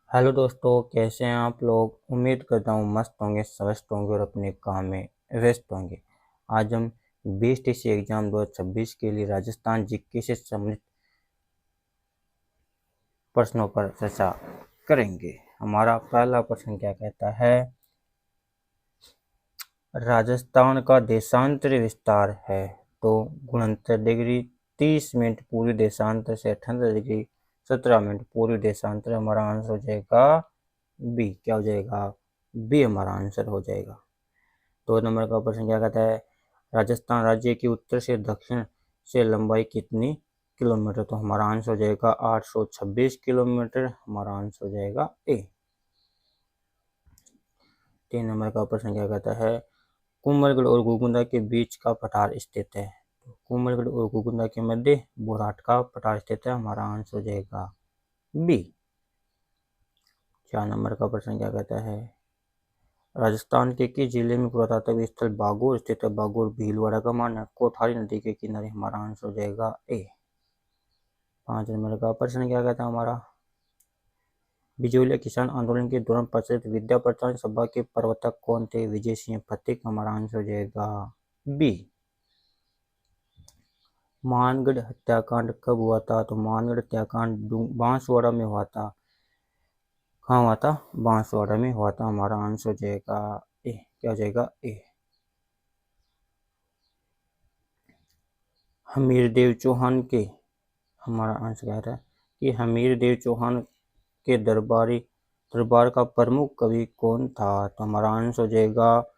Hello दोस्तों, कैसे हैं आप लोग। उम्मीद करता हूँ मस्त होंगे, स्वस्थ होंगे और अपने काम में व्यस्त होंगे। आज हम बीएसटीसी एग्जाम 2026 के लिए राजस्थान जीके से संबंधित प्रश्नों पर चर्चा करेंगे। हमारा पहला प्रश्न क्या कहता है। राजस्थान का देशांतरी विस्तार है तो गुणोत्तर डिग्री 30 मिनट पूर्वी देशांतर से 98 डिग्री 17 मिनट पूर्वी देशांतर। हमारा आंसर हो जाएगा बी। क्या हो जाएगा? बी हमारा आंसर हो जाएगा। 2 नंबर का प्रश्न क्या कहता है। राजस्थान राज्य की उत्तर से दक्षिण से लंबाई कितनी किलोमीटर। तो हमारा आंसर हो जाएगा 826 किलोमीटर। हमारा आंसर हो जाएगा ए। 3 नंबर का प्रश्न क्या कहता है। कुंभलगढ़ और गोकुंदा के बीच का पठार स्थित है। तो कुंभलगढ़ और गोकुंदा के मध्य बोराट का पठार स्थित है। हमारा आंसर हो जाएगा बी। 4 नंबर का प्रश्न क्या कहता है। राजस्थान के किस जिले में पुरातात्विक स्थल बागोर स्थित है। बागोर भीलवाड़ा का मान है कोठारी नदी के किनारे। हमारा आंसर हो जाएगा ए। 5 नंबर का प्रश्न क्या कहता है हमारा। बिजोलिया किसान आंदोलन के दौरान प्रचलित विद्या प्रचार सभा के प्रवर्तक कौन थे। विजय सिंह फतेक। हमारा आंसर हो जाएगा बी। मानगढ़ हत्याकांड कब हुआ था। तो मानगढ़ हत्याकांड बांसवाड़ा में हुआ था। कहाँ हुआ था? बांसवाड़ा में हुआ था। हमारा आंसर हो जाएगा ए। क्या हो जाएगा? ए। हमीरदेव चौहान के हमारा आंसर क्या है कि हमीरदेव चौहान के दरबार का प्रमुख कवि कौन था। तो हमारा आंसर हो जाएगा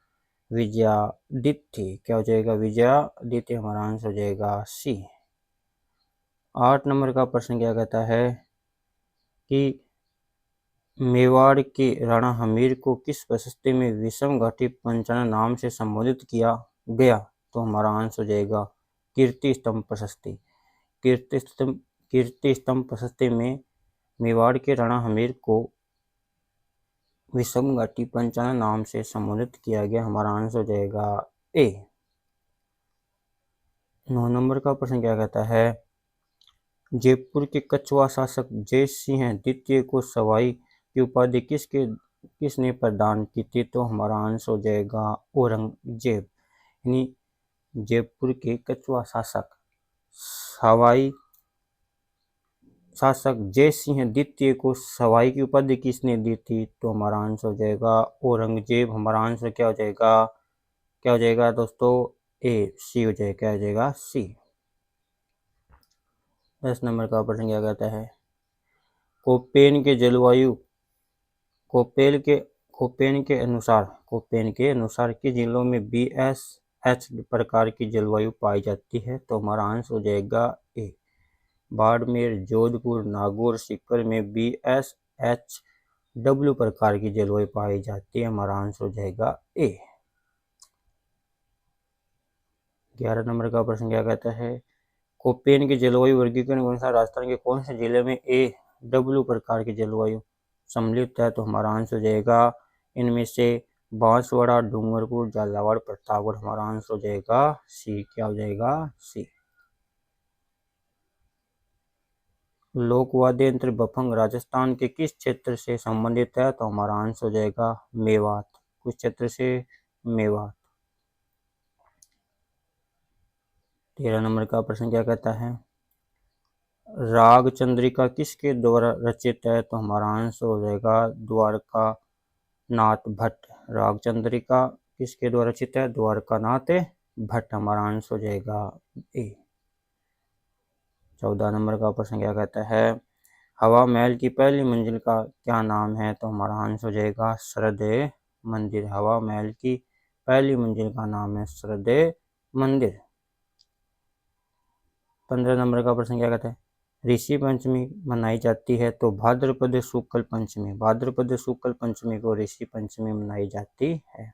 विजयादित्य। क्या हो जाएगा? विजयादित्य। हमारा आंसर हो जाएगा सी। 8 नंबर का प्रश्न क्या कहता है कि मेवाड़ के राणा हमीर को किस प्रशस्ति में विषम घाटी पंचानन नाम से संबोधित किया गया। तो हमारा आंसर हो जाएगा कीर्ति स्तंभ प्रशस्ति। कीर्ति स्तंभ प्रशस्ति में मेवाड़ के राणा हमीर को विषम घाटी पंचानन नाम से संबोधित किया गया। हमारा आंसर हो जाएगा ए। 9 नंबर का प्रश्न क्या कहता है। जयपुर के कछुआ शासक जय सिंह द्वितीय को सवाई की उपाधि किसने प्रदान की थी। तो हमारा आंसर हो जाएगा औरंगजेब। यानी जयपुर के कछुआ शासक जय सिंह द्वितीय को सवाई की उपाधि किसने दी थी। तो हमारा आंसर हो जाएगा औरंगजेब। हमारा आंसर क्या हो जाएगा? क्या हो जाएगा दोस्तों? ए। सी हो जाएगा। क्या हो जाएगा? सी। 10 नंबर का प्रश्न क्या कहता है। कोपेन के जलवायु कोपेन के कोपेन के अनुसार किस जिलों में BSH प्रकार की जलवायु पाई जाती है। तो हमारा आंसर हो जाएगा ए। बाड़मेर, जोधपुर, नागौर, सीकर में BSHW प्रकार की जलवायु पाई जाती है। हमारा आंसर हो जाएगा ए। 11 नंबर का प्रश्न क्या कहता है। कोपेन के जलवायु वर्गीकरण के अनुसार राजस्थान के कौन से जिले में AW प्रकार की जलवायु सम्मिलित है। तो हमारा आंसर हो जाएगा इनमें से बांसवाड़ा, डूंगरपुर, झालावाड़, प्रतापगढ़। हमारा आंसर हो जाएगा सी। क्या हो जाएगा? सी। लोकवाद्य यंत्र बफंग राजस्थान के किस क्षेत्र से संबंधित है। तो हमारा आंसर हो जाएगा मेवात। किस क्षेत्र से? मेवात। 13 नंबर का प्रश्न क्या कहता है। राग चंद्रिका किसके द्वारा रचित है। तो हमारा आंसर हो जाएगा द्वारका नाथ भट्ट। राग चंद्रिका किसके द्वारा रचित है? द्वारका नाथ भट्ट। हमारा आंसर हो जाएगा ए। 14 नंबर का प्रश्न क्या कहता है। हवा महल की पहली मंजिल का क्या नाम है। तो हमारा आंसर हो जाएगा श्रद्धेय मंदिर। हवा महल की पहली मंजिल का नाम है श्रद्धेय मंदिर। 15 नंबर का प्रश्न क्या कहता है। ऋषि पंचमी मनाई जाती है तो भाद्रपद शुक्ल पंचमी को ऋषि पंचमी मनाई जाती है।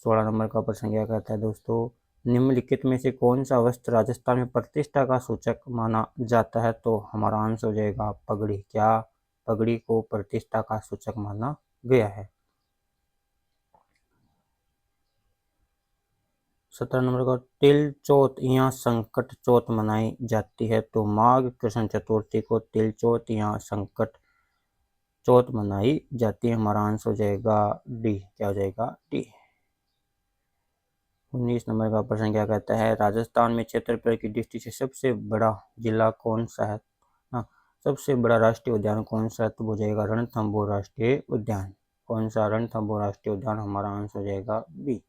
16 नंबर का प्रश्न क्या कहता है दोस्तों। निम्नलिखित में से कौन सा वस्त्र राजस्थान में प्रतिष्ठा का सूचक माना जाता है। तो हमारा आंसर हो जाएगा पगड़ी। क्या पगड़ी को प्रतिष्ठा का सूचक माना गया है। 17 नंबर का तिल चौथ या संकट चौथ मनाई जाती है। तो माघ कृष्ण चतुर्थी को तिल चौथ या संकट चौथ मनाई जाती है। हमारा आंसर हो जाएगा डी। क्या हो जाएगा? डी। 19 नंबर का प्रश्न क्या कहता है, राजस्थान में क्षेत्रफल की दृष्टि से सबसे बड़ा जिला कौन सा है? सबसे बड़ा राष्ट्रीय उद्यान कौन सा है? तो हो जाएगा रणथंभौर राष्ट्रीय उद्यान। कौन सा? रणथंभौर राष्ट्रीय उद्यान। हमारा आंसर हो जाएगा बी।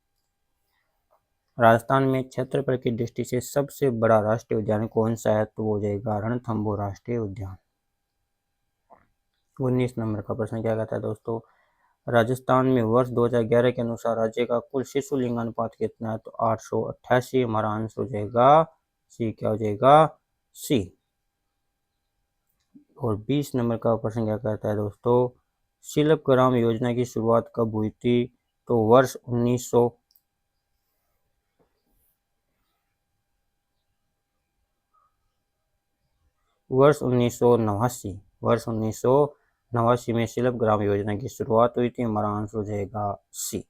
राजस्थान में क्षेत्रफल की दृष्टि से सबसे बड़ा राष्ट्रीय उद्यान कौन सा है? तो हो जाएगा रणथंभौर राष्ट्रीय उद्यान। 19 नंबर का प्रश्न क्या कहता है दोस्तों, राजस्थान में वर्ष 2011 के अनुसार राज्य का कुल शिशु लिंगानुपात कितना है? तो 888। हमारा आंसर हो जाएगा सी। क्या हो जाएगा? सी। और 20 नंबर का प्रश्न क्या कहता है दोस्तों, शिल्प ग्राम योजना की शुरुआत कब हुई थी? तो वर्ष 1989 वर्ष 1989 में शिल्प ग्राम योजना की शुरुआत हुई थी। हमारा आंसर हो जाएगा सी।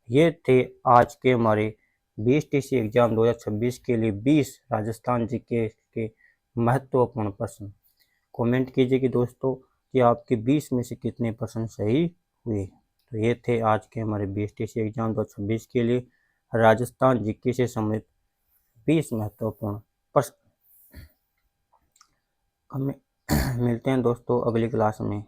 ये थे आज के हमारे 20 TC एग्जाम 2026 के लिए 20 राजस्थान जीके के महत्वपूर्ण प्रश्न। कमेंट कीजिए कि दोस्तों कि आपके 20 में से कितने प्रश्न सही हुए। तो ये थे आज के हमारे 20 TC एग्जाम 2026 के लिए राजस्थान जीके से संबंधित 20 महत्वपूर्ण प्रश्न। हमें मिलते हैं दोस्तों अगली क्लास में।